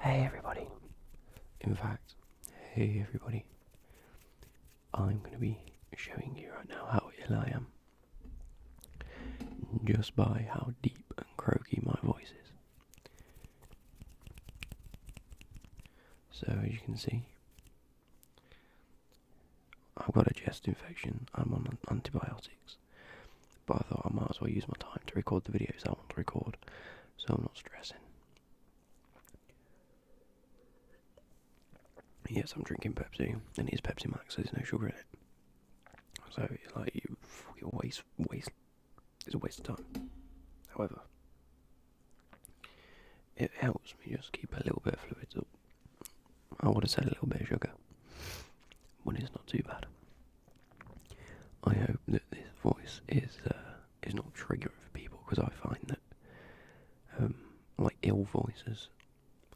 Hey everybody. In fact, hey everybody. I'm going to be showing you right now how ill I am. Just by how deep and croaky my voice is. So as you can see, I've got a chest infection. I'm on antibiotics. But I thought I might as well use my time to record the videos I want to record, so I'm not stressing. Yes, I'm drinking Pepsi, and it is Pepsi Max, so there's no sugar in it. So it's like you waste. It's a waste of time. However, it helps me just keep a little bit of fluids up. I would have said a little bit of sugar, but it's not too bad. I hope that this voice is not triggering for people, because I find that like ill voices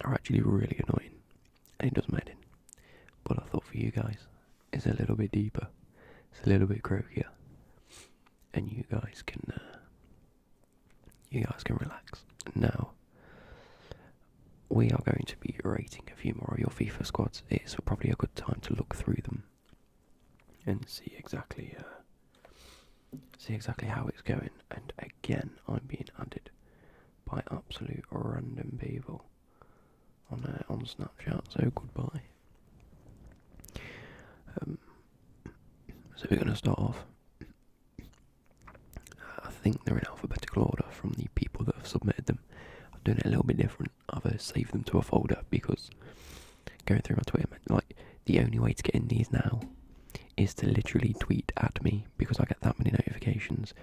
are actually really annoying, and it does my head in. But I thought for you guys, it's a little bit deeper, it's a little bit croakier, and you guys can relax. Now, we are going to be rating a few more of your FIFA squads. It's probably a good time to look through them and see exactly how it's going. And again, I'm being added by absolute random people on Snapchat. So goodbye. So we're going to start off. I think they're in alphabetical order from the people that have submitted them. I've done it a little bit different. I've saved them to a folder because going through my Twitter, like the only way to get in these now is to literally tweet at me, because I get that many notifications.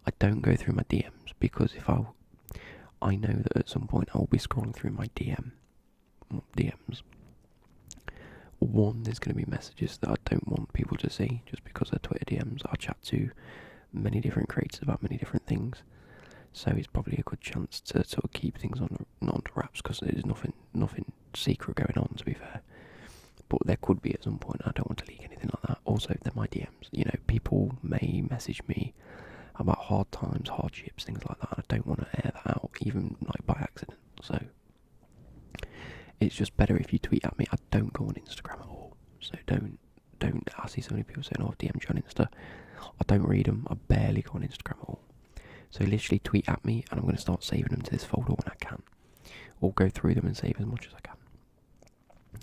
I don't go through my DMs, because if I know that at some point I will be scrolling through my DMs. One, there's going to be messages that I don't want people to see, just because they're Twitter DMs. I chat to many different creators about many different things, so it's probably a good chance to sort of keep things not under wraps, because there's nothing secret going on, to be fair. But there could be at some point. I don't want to leak anything like that. Also, they're my DMs. You know, people may message me about hard times, hardships, things like that. I don't want to air that out, even like by accident. So it's just better if you tweet at me. I don't go on Instagram at all. So don't. I see so many people saying, "Oh, I've DM'd you on Insta." I don't read them. I barely go on Instagram at all. So literally tweet at me, and I'm going to start saving them to this folder when I can, or go through them and save as much as I can.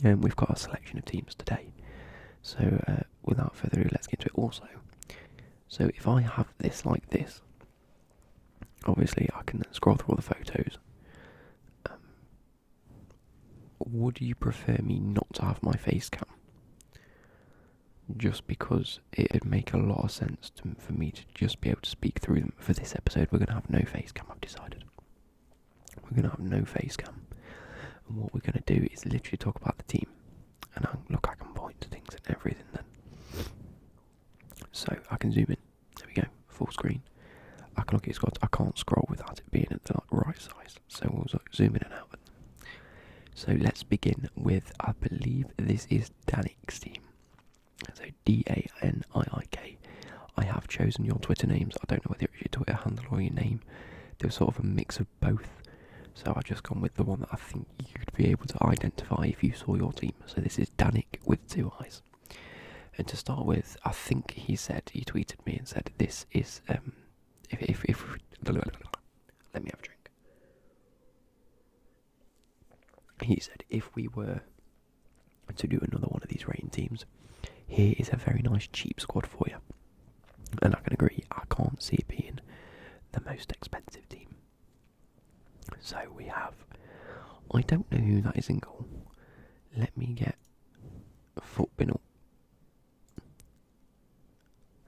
And we've got a selection of teams today. So without further ado, let's get into it. Also, so if I have this like this, obviously I can scroll through all the photos. Would you prefer me not to have my face cam? Just because it'd make a lot of sense for me to just be able to speak through them. For this episode, we're going to have no face cam, I've decided. We're going to have no face cam. And what we're going to do is literally talk about the team. And I can point to things and everything then. So I can zoom in. There we go, full screen. I can look at his squads. I can't scroll without it being at the right size. So we'll zoom in and out. So let's begin with, I believe this is Danik's team. So Danik. I have chosen your Twitter names. I don't know whether it's your Twitter handle or your name. They're sort of a mix of both. So I've just gone with the one that I think you'd be able to identify if you saw your team. So this is Danik with 2 eyes. And to start with, I think he tweeted me and said, this is, if let me have a drink. He said, if we were to do another one of these rating teams, here is a very nice cheap squad for you. And I can agree, I can't see it being the most expensive team. So we have, I don't know who that is in goal. Let me get Footbin up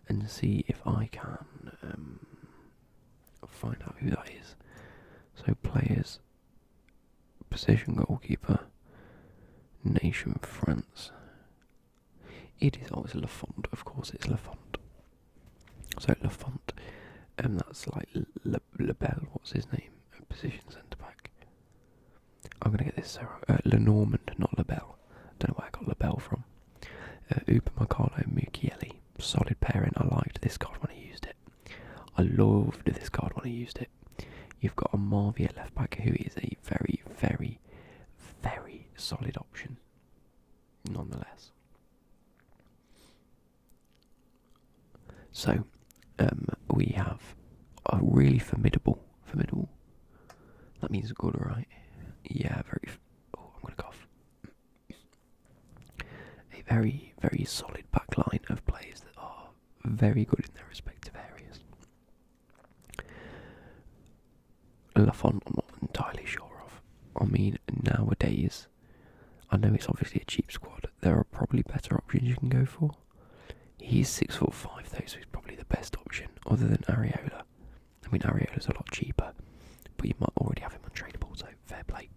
and see if I can find out who that is. So players, position goalkeeper, nation France. It is always Lafont, of course it's Lafont. So Lafont, that's like Lebel, what's his name? Position centre back. I'm going to get this so Lenormand, not Lebel. Don't know where I got Lebel from. Upamecano, Mukiele. Solid pairing. I liked this card when I used it. I loved this card when I used it. You've got a Marvi at left back who is a very, very, very So, we have a really formidable. That means good, right? Yeah, very. Oh, I'm gonna cough. A very, very solid back line of players that are very good in their respective areas. Lafont, I'm not entirely sure of. I mean, nowadays, I know it's obviously a cheap squad. There are probably better options you can go for. He's 6'5" though, so he's probably the best option, other than Areola. I mean, Areola's a lot cheaper, but you might already have him untradeable, so fair play.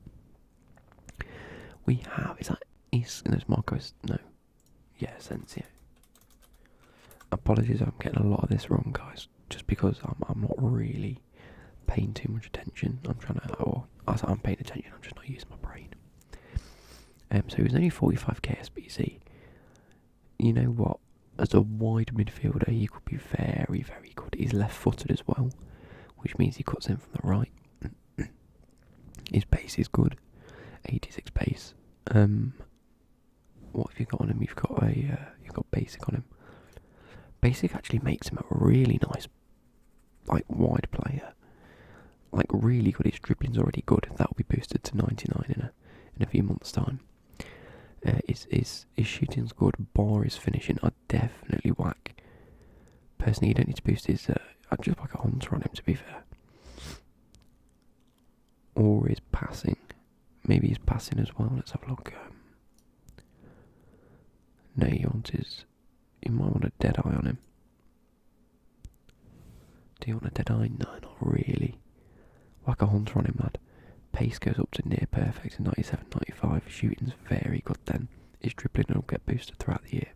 We have, there's Marcos, no, yeah, Asensio. Apologies if I'm getting a lot of this wrong, guys, just because I'm not really paying too much attention. I'm paying attention, I'm just not using my brain. So he was only 45k SBC. You know what? As a wide midfielder, he could be very, very good. He's left-footed as well, which means he cuts in from the right. His pace is good, 86 pace. What have you got on him? You've got basic on him. Basic actually makes him a really nice, wide player. Really good. His dribbling's already good. That will be boosted to 99 in a few months' time. His shooting's good. Bar is finishing. I'd definitely whack. Personally, you don't need to boost his. I'd just whack a Hunter on him, to be fair. Or his passing. Maybe his passing as well. Let's have a look. No, you might want a dead eye on him. Do you want a dead eye? No, not really. Whack a Hunter on him, lad. Pace goes up to near perfect in 97, 95. Shooting's very good then. His dribbling will get boosted throughout the year.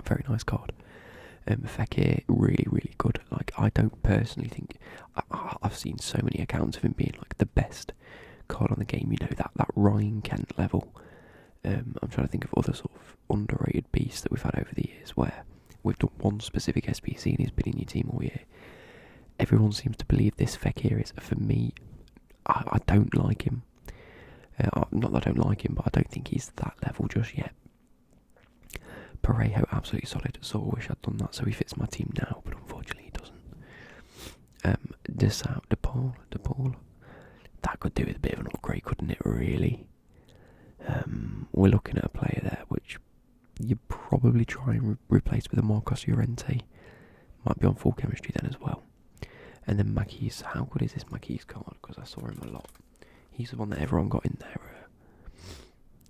Very nice card. Fekir, really, really good. I don't personally think... I've seen so many accounts of him being the best card on the game. You know, that Ryan Kent level. I'm trying to think of other sort of underrated beasts that we've had over the years where we've done one specific SBC and he's been in your team all year. Everyone seems to believe this Fekir is, for me, I don't like him. Not that I don't like him, but I don't think he's that level just yet. Parejo, absolutely solid. So I wish I'd done that so he fits my team now, but unfortunately he doesn't. DePaul. That could do with a bit of an upgrade, couldn't it, really? We're looking at a player there which you probably try and replace with a Marcos Llorente. Might be on full chemistry then as well. And then Mackey's, how good is this Mackey's card? Because I saw him a lot. He's the one that everyone got in there.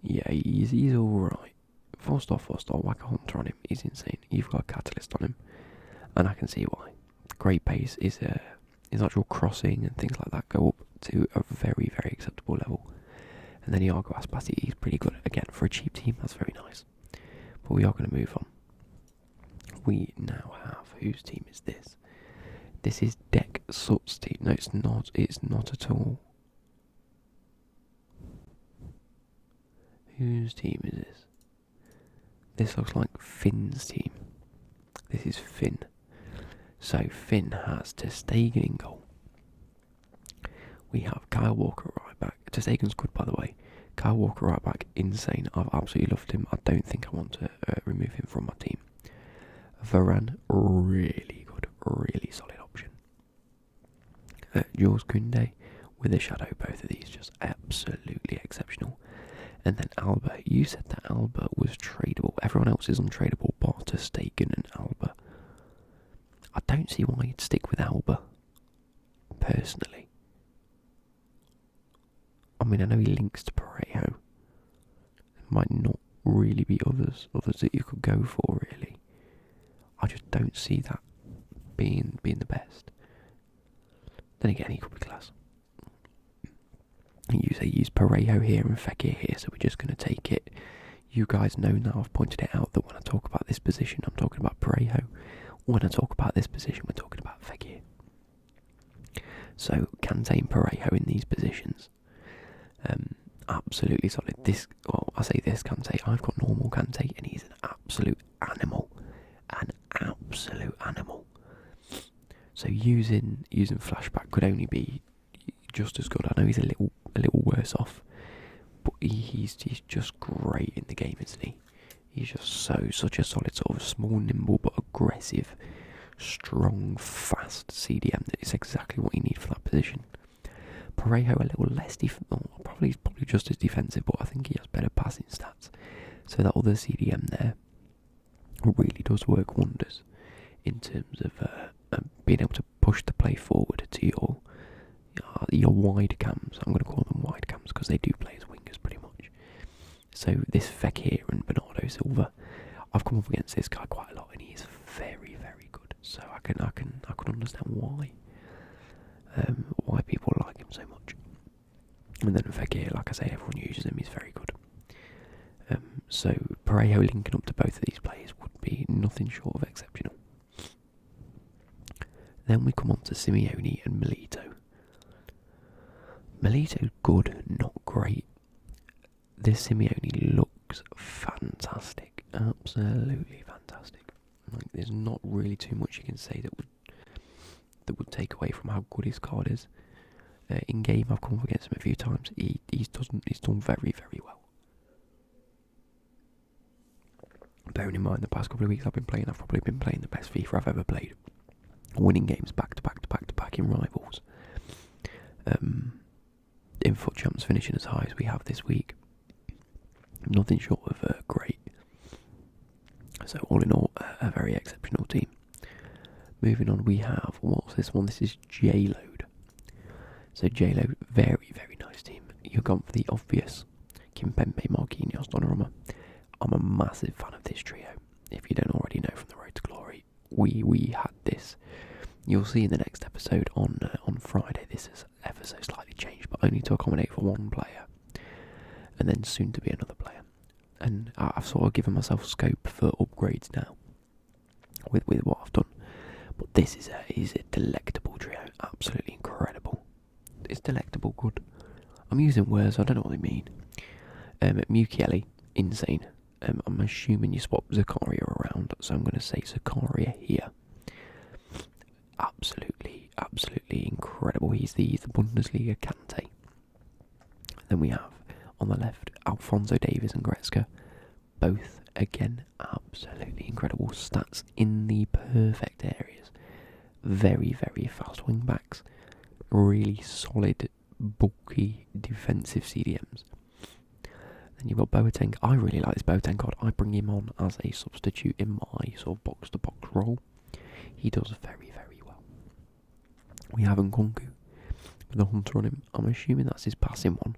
Yeah, he's alright. First off, whack a Hunter on him. He's insane. You've got a Catalyst on him. And I can see why. Great pace. His actual crossing and things like that go up to a very, very acceptable level. And then Iago Aspas, he's pretty good. Again, for a cheap team, that's very nice. But we are going to move on. We now have, whose team is this? This is Deck Sut's team. No, it's not. It's not at all. Whose team is this? This looks like Finn's team. This is Finn. So Finn has Ter Stegen in goal. We have Kyle Walker right back. Ter Stegen's good, by the way. Kyle Walker right back, insane. I've absolutely loved him. I don't think I want to remove him from my team. Varane, really good, really solid option. Jules Koundé with a shadow, both of these just absolutely exceptional. And then Alba, you said that Alba was tradable. Everyone else is untradeable, bar Ter Stegen and Alba. I don't see why you'd stick with Alba, personally. I mean, I know he links to Parejo. There might not really be others that you could go for, really. I just don't see that being the best. Then again, he could be class. You say use Parejo here and Fekir here, so we're just going to take it. You guys know now, I've pointed it out, that when I talk about this position, I'm talking about Parejo. When I talk about this position, we're talking about Fekir. So, Kante and Parejo in these positions. Absolutely solid. I say this Kante, I've got normal Kante, and he's an absolute animal. An absolute animal. So using flashback could only be just as good. I know he's a little worse off, but he's just great in the game, isn't he? He's just such a solid sort of small, nimble but aggressive strong, fast CDM that is exactly what you need for that position. Parejo a little less probably just as defensive, but I think he has better passing stats. So that other CDM there really does work wonders in terms of being able to push the play forward to your wide cams. I'm going to call them wide cams because they do play as wingers pretty much. So this Fekir and Bernardo Silva, I've come up against this guy quite a lot, and he is very, very good. So I can understand why people like him so much. And then Fekir, like I say, everyone uses him. He's very good. So Parejo linking up to both of these players would be nothing short of exceptional. Then we come on to Simeone and Milito. Milito's good, not great. This Simeone looks fantastic, absolutely fantastic. Like, there's not really too much you can say that would take away from how good his card is. In game, I've come up against him a few times. He's done very, very well. Bearing in mind the past couple of weeks I've probably been playing the best FIFA I've ever played, winning games back to back in rivals. In FUT Champs finishing as high as we have this week. Nothing short of great. So all in all, a very exceptional team. Moving on, we have, what's this one? This is J-Load. So J-Load, very, very nice team. You've gone for the obvious. Kimpembe, Marquinhos, Donnarumma. I'm a massive fan of this trio. If you don't already know from the Road to Glory, we had this. You'll see in the next episode on Friday, this is ever so slightly changed, but only to accommodate for one player, and then soon to be another player. And I've sort of given myself scope for upgrades now with what I've done. But this is a delectable trio, absolutely incredible. It's delectable good. I'm using words, I don't know what they mean. Mukiele, insane. I'm assuming you swap Zakaria around, so I'm going to say Zakaria here. Absolutely incredible. He's the Bundesliga Kante. Then we have on the left Alphonso Davies and Goretzka. Both again absolutely incredible stats in the perfect areas. Very, very fast wing backs. Really solid, bulky defensive CDMs. Then you've got Boateng. I really like this Boateng card. I bring him on as a substitute in my sort of box-to-box role. He does very, very well. We have Nkunku with a Hunter on him. I'm assuming that's his passing one,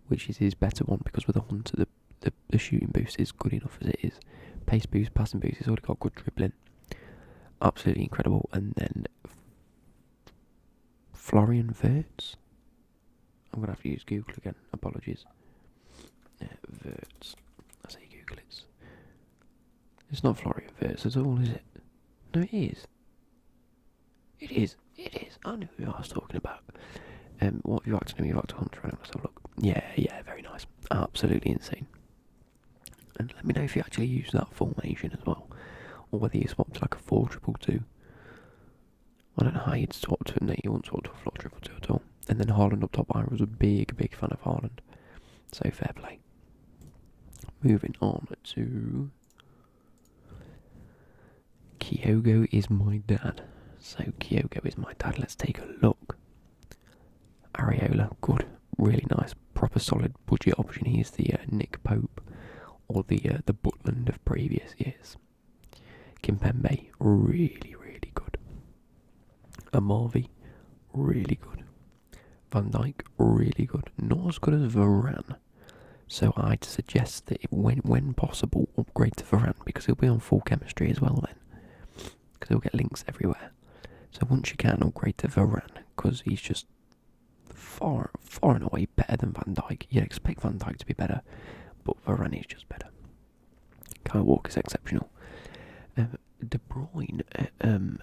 which is his better one, because with a Hunter, the shooting boost is good enough as it is. Pace boost, passing boost, he's already got good dribbling. Absolutely incredible. And then Florian Wirtz. I'm going to have to use Google again. Apologies. Wirtz. I say Google it. It's not Florian Wirtz at all, is it? No, it is. It is. I knew who I was talking about. What have you acted to me? You've acted Hunter. Let's have a look. Yeah, very nice. Absolutely insane. And let me know if you actually use that formation as well, or whether you swapped to like a 4-2-2. I don't know how you'd swap to it. No, you won't swap to a 4-2-2 at all. And then Haaland up top. I was a big fan of Haaland. So fair play. Moving on to Kyogo is my dad. So Kyogo is my dad. Let's take a look. Areola, good, really nice, proper solid budget option. He's the Nick Pope or the Butland of previous years. Kimpembe, really good. Amavi, really good. Van Dijk, really good. Not as good as Varane. So I'd suggest that when possible, upgrade to Varane, because he'll be on full chemistry as well then. Because he'll get links everywhere. So once you can, upgrade to Varane, because he's just far and away better than Van Dijk. You'd expect Van Dijk to be better, but Varane is just better. Kyle Walker's exceptional. De Bruyne,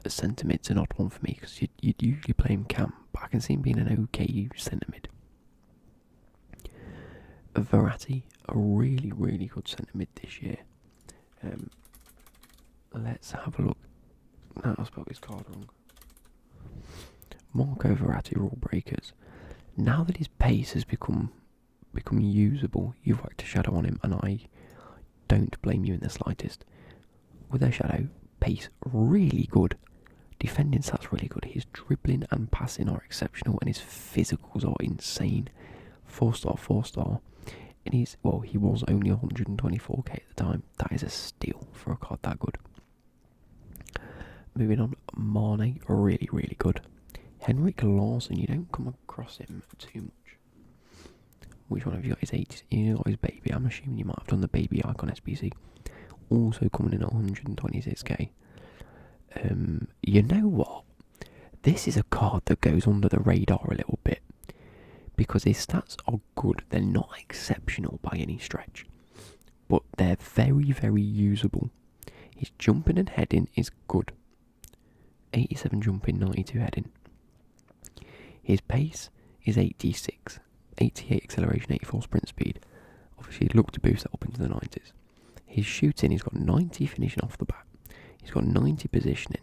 centre mid's an odd one for me, because you'd usually play him cam, but I can see him being an okay centre mid. Verratti, a really good centre mid this year. Let's have a look. No, I spelled his card wrong. Marco Verratti, rule breakers. Now that his pace has become usable, you've worked a shadow on him, and I don't blame you in the slightest. With their shadow, pace really good, defending stats really good. His dribbling and passing are exceptional, and his physicals are insane. 4-star, 4-star. And he was only 124k at the time. That is a steal for a card that good. Moving on, Mane, really, really good. Henrik Larsson, you don't come across him too much. Which one have you got? His 80s? You got his baby. I'm assuming you might have done the baby icon SBC. Also coming in at 126k. You know what? This is a card that goes under the radar a little bit. Because his stats are good. They're not exceptional by any stretch. But they're very, very usable. His jumping and heading is good. 87 jumping, 92 heading. His pace is 86. 88 acceleration, 84 sprint speed. Obviously, he'd look to boost that up into the 90s. His shooting, he's got 90 finishing off the bat. He's got 90 positioning.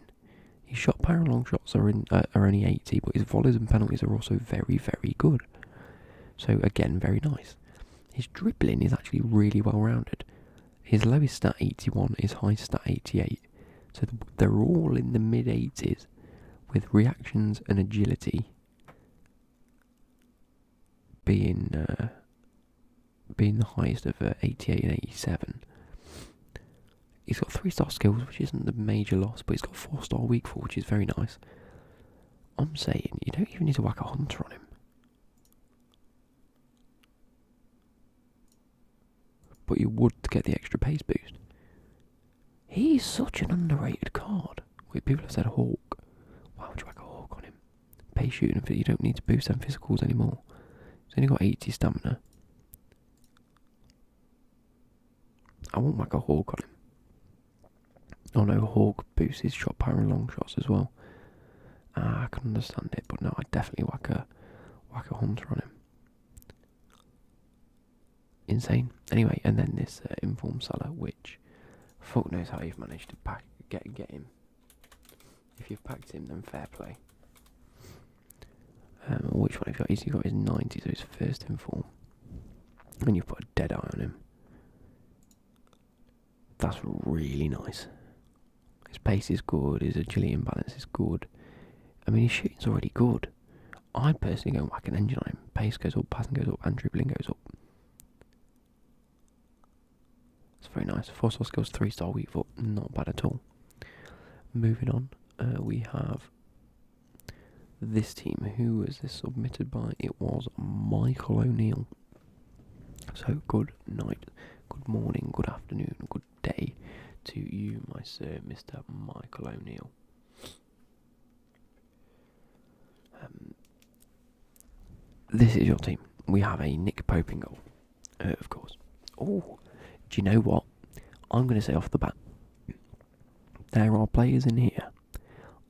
His shot power and long shots are only 80, but his volleys and penalties are also very, very good. So again, very nice. His dribbling is actually really well rounded. His lowest stat 81, his highest stat 88. So they're all in the mid 80s, with reactions and agility being the highest of 88 and 87. He's got 3-star skills, which isn't the major loss, but he's got 4-star weak foot, which is very nice. I'm saying you don't even need to whack a hunter on him. But you would to get the extra pace boost. He's such an underrated card. Wait, people have said Hawk. Why would you whack a Hawk on him? Pace shooting, you don't need to boost them physicals anymore. He's only got 80 stamina. I won't whack a Hawk on him. Oh no, Hawk boosts his shot power and long shots as well. I can understand it, but no, I'd definitely whack a hunter on him. Insane. Anyway, and then this informed seller, which fuck knows how you've managed to get him. If you've packed him, then fair play. Which one have you got? He's got his 90, so his first inform. And you've put a dead eye on him. That's really nice. His pace is good, his agility and balance is good. I mean, his shooting's already good. I'd personally go and whack an engine on him. Pace goes up, passing goes up, and dribbling goes up. It's very nice. 4-star skills, 3-star weak foot, not bad at all. Moving on, we have this team. Who was this submitted by? It was Michael O'Neill. So good night, good morning, good afternoon, good day to you, my sir, Mr. Michael O'Neill. This is your team. We have a Nick Pope in goal, of course. Oh, do you know what? I'm going to say off the bat, there are players in here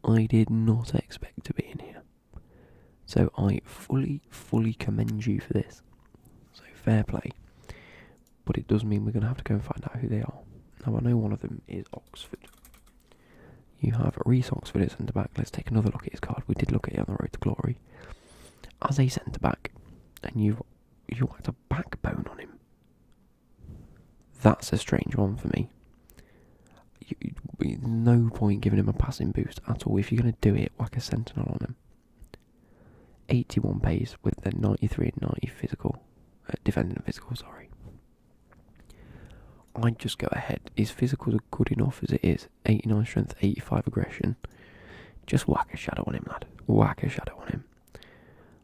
I did not expect to be in here. So I fully commend you for this. So fair play. But it does mean we're going to have to go and find out who they are. Now I know one of them is Oxford. You have Reece Oxford at centre back. Let's take another look at his card. We did look at it on the road to glory. As a centre back, and you whacked a backbone on him. That's a strange one for me. No point giving him a passing boost at all. If you're going to do it, whack a sentinel on him. 81 pace with the 93 and 90 physical, defending and physical, sorry. I'd just go ahead. His physicals are good enough as it is. 89 strength, 85 aggression. Just whack a shadow on him, lad. Whack a shadow on him.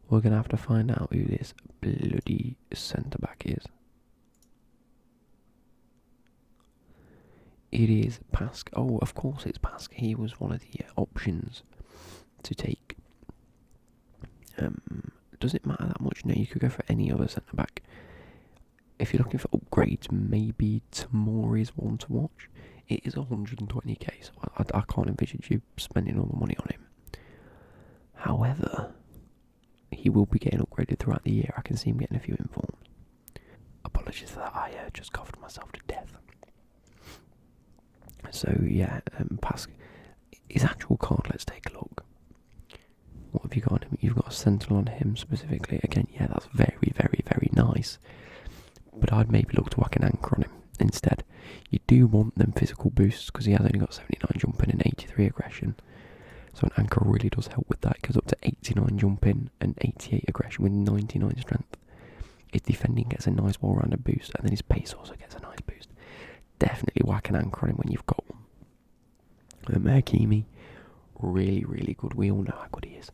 We're going to have to find out who this bloody centre-back is. It is Pask. Oh, of course it's Pask. He was one of the options to take. Does it matter that much? No, you could go for any other centre-back. If you're looking for upgrades, maybe Tamori's one to watch. It is 120k, so I can't envision you spending all the money on him. However, he will be getting upgraded throughout the year. I can see him getting a few informs. Apologies for that, I just coughed myself to death. So yeah, Pask. His actual card, let's take a look. What have you got on him? You've got a sentinel on him specifically. Again, yeah, that's very, very, very nice. But I'd maybe look to whack an anchor on him instead. You do want them physical boosts because he has only got 79 jumping and 83 aggression. So an anchor really does help with that. It goes up to 89 jumping and 88 aggression with 99 strength. His defending gets a nice wall-rounded boost, and then his pace also gets a nice boost. Definitely whack an anchor on him when you've got one. Hakimi, really, really good. We all know how good he is.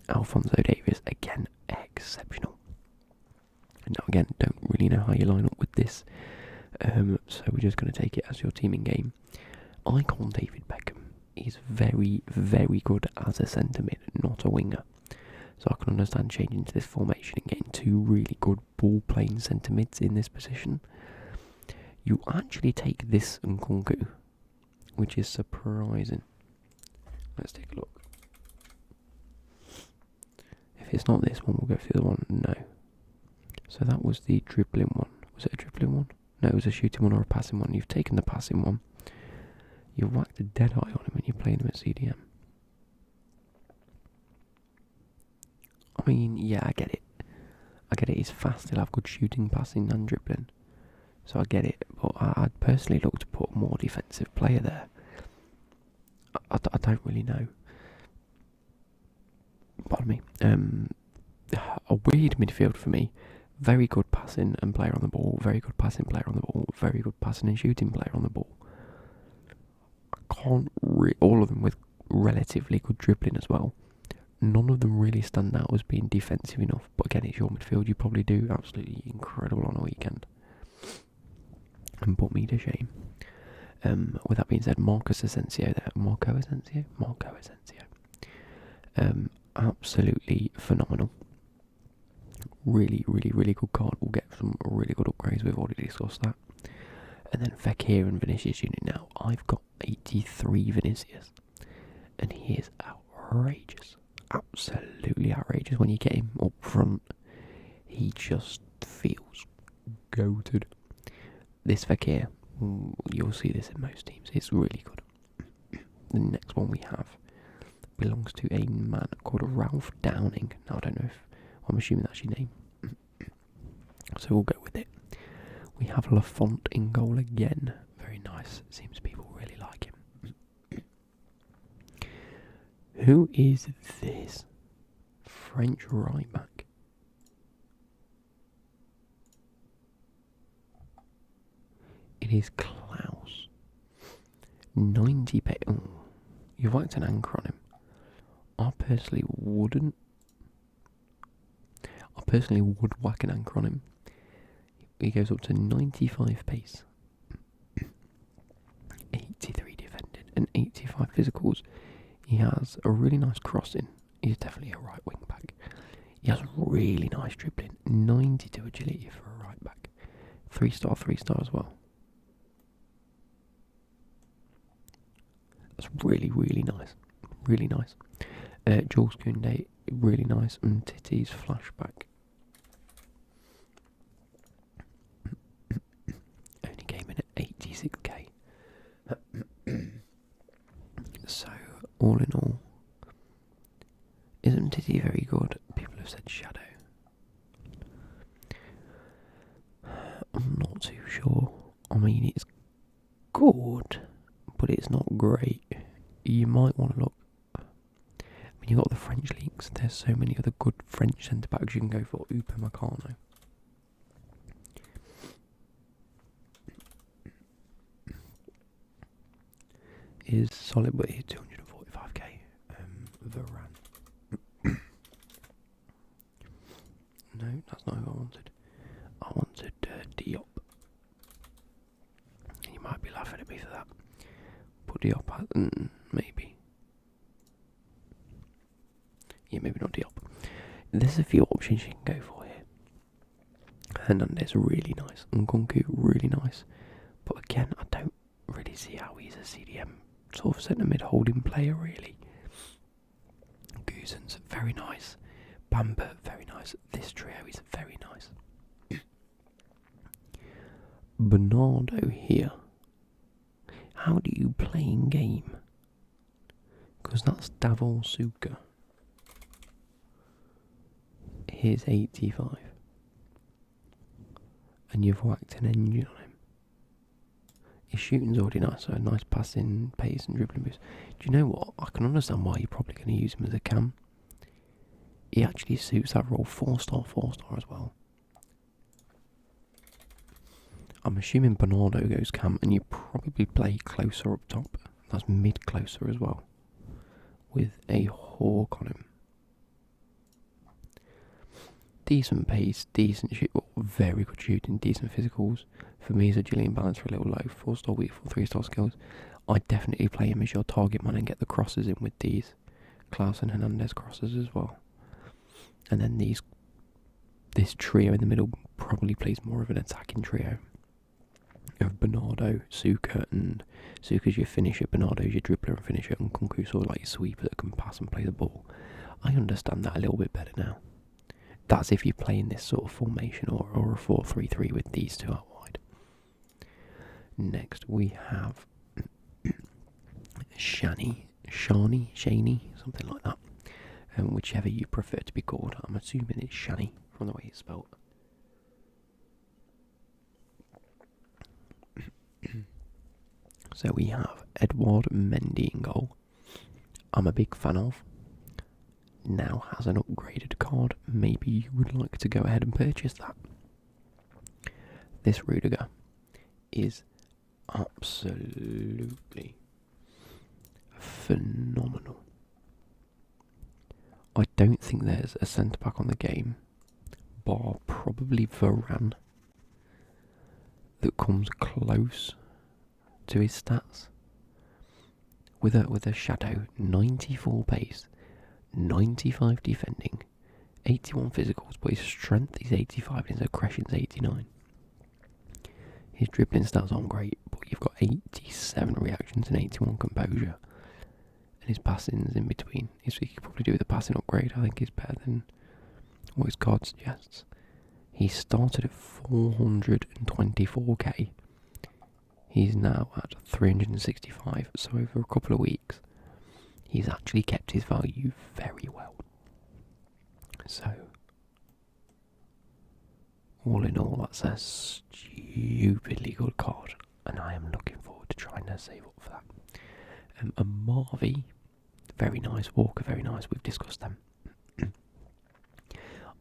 Alphonso Davies, again, exceptional. Now again, don't really know how you line up with this, so we're just going to take it as your teaming game. Icon David Beckham. He's very, very good as a centre mid, not a winger. So I can understand changing to this formation and getting two really good ball-playing centre mids in this position. You actually take this Nkunku, which is surprising. Let's take a look. If it's not this one, we'll go for the other one. No. So that was the dribbling one. Was it a dribbling one? No, it was a shooting one or a passing one. You've taken the passing one. You've whacked a dead eye on him when you're playing him at CDM. I mean, yeah, I get it. I get it. He's fast. He'll have good shooting, passing, and dribbling. So I get it. But I'd personally look to put a more defensive player there. I don't really know. Pardon me. A weird midfield for me. Very good passing and player on the ball. Very good passing player on the ball. Very good passing and shooting player on the ball. I can't all of them with relatively good dribbling as well. None of them really stand out as being defensive enough. But again, it's your midfield. You probably do absolutely incredible on a weekend. And put me to shame. With that being said, Marco Asensio. Absolutely phenomenal. Really, really, really good card. We'll get some really good upgrades. We've already discussed that. And then Fekir and Vinicius unit now. I've got 83 Vinicius. And he is outrageous. Absolutely outrageous. When you get him up front, he just feels goated. This Fekir, you'll see this in most teams. It's really good. The next one we have belongs to a man called Ralph Downing. Now, I don't know if... I'm assuming that's your name. So we'll go with it. We have Lafont in goal again. Very nice. Seems people really like him. Who is this? French right back. It is Klaus. 90 pay. Oh, you've whacked an anchor on him. I personally wouldn't. I personally would whack an anchor on him. He goes up to 95 pace, 83 defended, and 85 physicals. He has a really nice crossing. He's definitely a right wing back. He has really nice dribbling, 92 agility for a right back. 3-star as well. That's really, really nice. Really nice. Jules Koundé, really nice. And Titty's flashback. Only came in at 86k. So, all in all, isn't Titty very good? People have said Shadow. I'm not too sure. I mean, it's good, but it's not great. You might want to look. I mean, you've got the French leagues. There's so many other good French centre backs you can go for. Upamecano. Is solid, but he's 245k. Varane. No, that's not who I wanted. I wanted Diop. You might be laughing at me for that. Put Diop at maybe. Yeah, maybe not Diop. There's a few options you can go for here. Hernandez, really nice. Nkunku, really nice. But again, I don't really see how he's a CDM sort of centre mid holding player, really. Guzan's very nice. Bamber, very nice. This trio is very nice. Bernardo here. How do you play in game? Because that's Davor Suka. Here's 85. And you've whacked an engine on him. His shooting's already nice, so a nice passing, pace and dribbling boost. Do you know what? I can understand why you're probably going to use him as a cam. He actually suits that role. 4-star, 4-star as well. I'm assuming Bernardo goes cam, and you probably play closer up top. That's mid closer as well, with a hawk on him. Decent pace, decent shoot, very good shooting, decent physicals. For me, his agility and balance are a little low. 4-star weak for 3-star skills. I'd definitely play him as your target man and get the crosses in with these. Klaus and Hernandez crosses as well. And then this trio in the middle probably plays more of an attacking trio. Of Bernardo, Suka, and Suka's your finisher, Bernardo's your dribbler and finisher, and Kunku's sort of like your sweeper that can pass and play the ball. I understand that a little bit better now. That's if you're playing this sort of formation or a 4-3-3 with these two out wide. Next we have Shani, something like that. Whichever you prefer to be called. I'm assuming it's Shani from the way it's spelled. So we have Edouard Mendy in goal. I'm a big fan of. Now has an upgraded card. Maybe you would like to go ahead and purchase that. This Rudiger is absolutely phenomenal. I don't think there's a centre back on the game, bar probably Varane, that comes close to his stats. With a shadow, 94 pace, 95 defending, 81 physicals, but his strength is 85 and his aggression's 89. His dribbling stats aren't great, but you've got 87 reactions and 81 composure. And his passing's in between. So he could probably do with a passing upgrade. I think he's better than what his card suggests. He started at 424k. He's now at 365. So over a couple of weeks, he's actually kept his value very well. So, all in all, that's a stupidly good card. And I am looking forward to trying to save up for that. A Marvy, very nice. Walker, very nice. We've discussed them.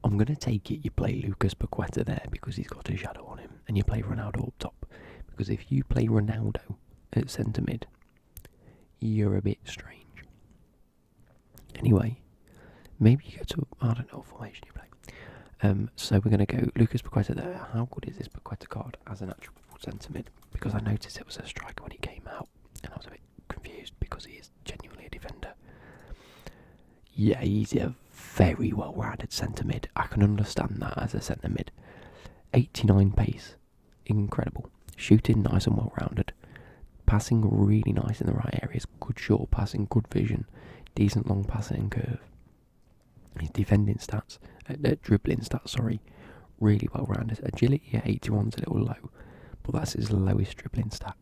I'm going to take it you play Lucas Paqueta there because he's got a shadow on him. And you play Ronaldo up top. Because if you play Ronaldo at centre mid, you're a bit strange. Anyway, maybe you go to, I don't know what formation you play. So we're going to go Lucas Paqueta there. How good is this Paqueta card as an actual centre mid? Because I noticed it was a striker when he came out. And I was a bit confused because he is genuinely a defender. Yeah, he's a very well-rounded centre mid. I can understand that as a centre mid. 89 pace, incredible. Shooting nice and well-rounded. Passing really nice in the right areas. Good short passing, good vision, decent long passing and curve. His defending stats, dribbling stats, really well-rounded. Agility at 81's a little low, but that's his lowest dribbling stat.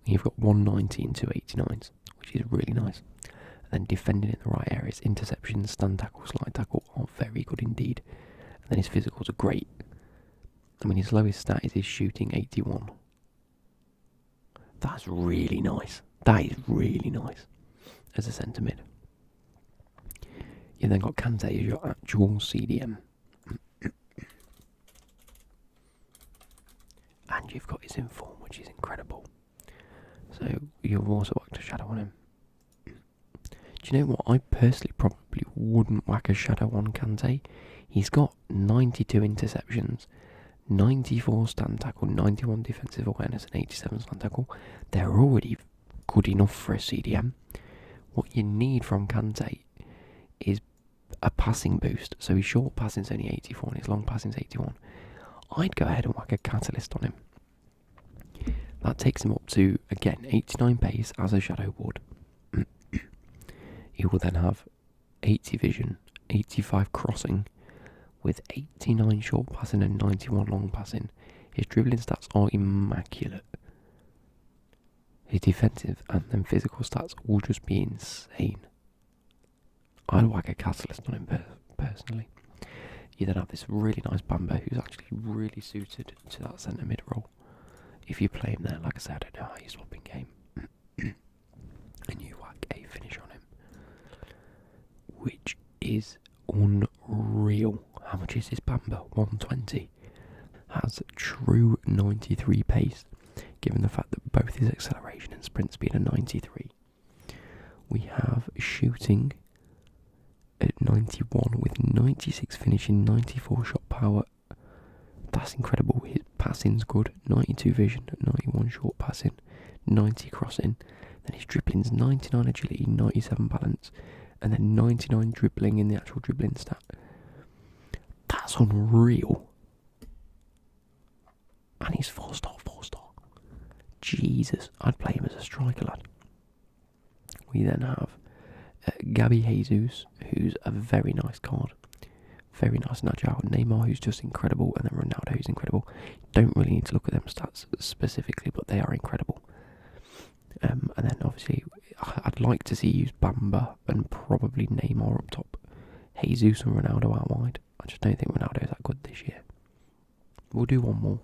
You've got 190 and 289s, which is really nice. And then defending in the right areas, interceptions, stand tackle, slide tackle are very good indeed. And then his physicals are great. I mean, his lowest stat is his shooting 81. That's really nice. That is really nice as a centre mid. You then got Kante as your actual CDM. And you've got his inform, which is incredible. So you've also whacked a shadow on him. Do you know what? I personally probably wouldn't whack a shadow on Kante. He's got 92 interceptions, 94 stand tackle, 91 defensive awareness and 87 stand tackle. They're already good enough for a CDM. What you need from Kante is a passing boost. So his short passing's only 84 and his long passing's 81. I'd go ahead and whack a catalyst on him. That takes him up to, again, 89 pace as a shadow would. He will then have 80 vision, 85 crossing, with 89 short passing and 91 long passing. His dribbling stats are immaculate. His defensive and then physical stats will just be insane. I'd whack a catalyst on him personally. You then have this really nice Bamba who's actually really suited to that centre mid role. if you play him there, like I said, I don't know how you swap in game, and you whack a finish on him, which is unreal. How much is this Bamba? 120. Has true 93 pace, given the fact that both his acceleration and sprint speed are 93. We have shooting at 91 with 96 finishing, 94 shot power. That's incredible. His passing's good, 92 vision, 91 short passing, 90 crossing. Then his dribbling's 99 agility, 97 balance, and then 99 dribbling in the actual dribbling stat. That's unreal. And he's 4-star. Jesus, I'd play him as a striker, lad. We then have Gabby Jesus, who's a very nice card. Very nice and agile. Neymar, who's just incredible, and then Ronaldo, who's incredible. Don't really need to look at them stats specifically, but they are incredible. And then obviously, I'd like to see use Bamba and probably Neymar up top. Jesus and Ronaldo out wide. I just don't think Ronaldo's that good this year. We'll do one more.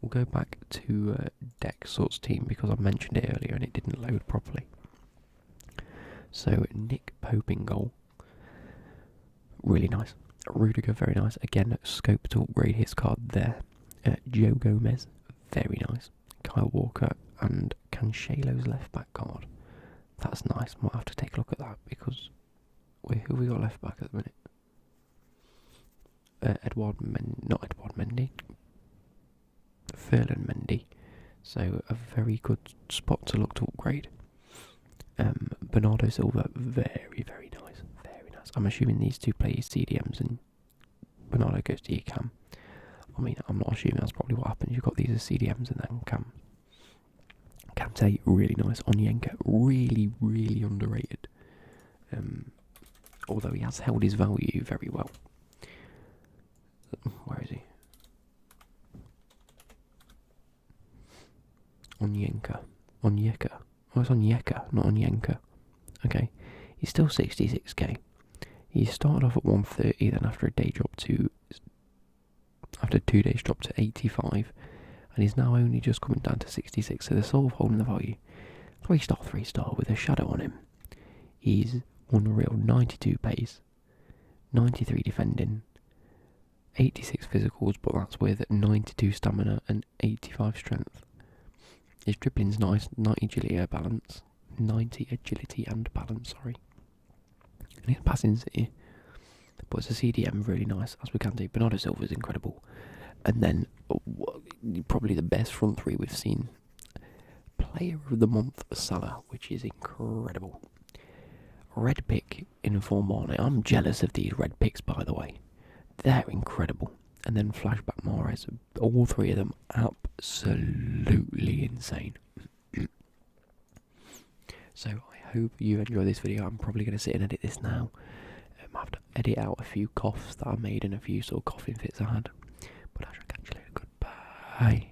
We'll go back to Dexor's team because I mentioned it earlier and it didn't load properly. So Nick Pope in goal. Really nice. Rudiger, very nice. Again, scope to upgrade his card there. Joe Gomez, very nice. Kyle Walker and Cancelo's left back card. That's nice. Might have to take a look at that because who have we got left back at the minute? Not Edouard Mendy. Ferland Mendy. So a very good spot to look to upgrade. Bernardo Silva, very, very nice. Very nice. I'm assuming these two play CDMs and Bernardo goes to your cam. I mean, I'm not assuming that's probably what happens. You've got these as CDMs and then cam. Kante, really nice. Onyenka, really, really underrated. Although he has held his value very well. Where is he? Onyeka. Oh, it's Onyeka, not Onyenka. Okay. He's still 66k. He started off at 130, then after 2 days dropped to 85, and he's now only just coming down to 66, so they're sort of holding the value. 3-star with a shadow on him. He's unreal, 92 pace, 93 defending, 86 physicals, but that's with 92 stamina and 85 strength. His dribbling's nice, 90 agility and balance, sorry. And his passing's here. But as a CDM, really nice, as we can do. Bernardo Silva is incredible. And then, probably the best front three we've seen. Player of the Month, Salah, which is incredible. Red pick in form on it. I'm jealous of these red picks, by the way. They're incredible. And then Flashback Mahrez. All three of them absolutely insane. So I hope you enjoy this video. I'm probably going to sit and edit this now. I have to edit out a few coughs that I made and a few sort of coughing fits I had. But I shall catch you later. Goodbye.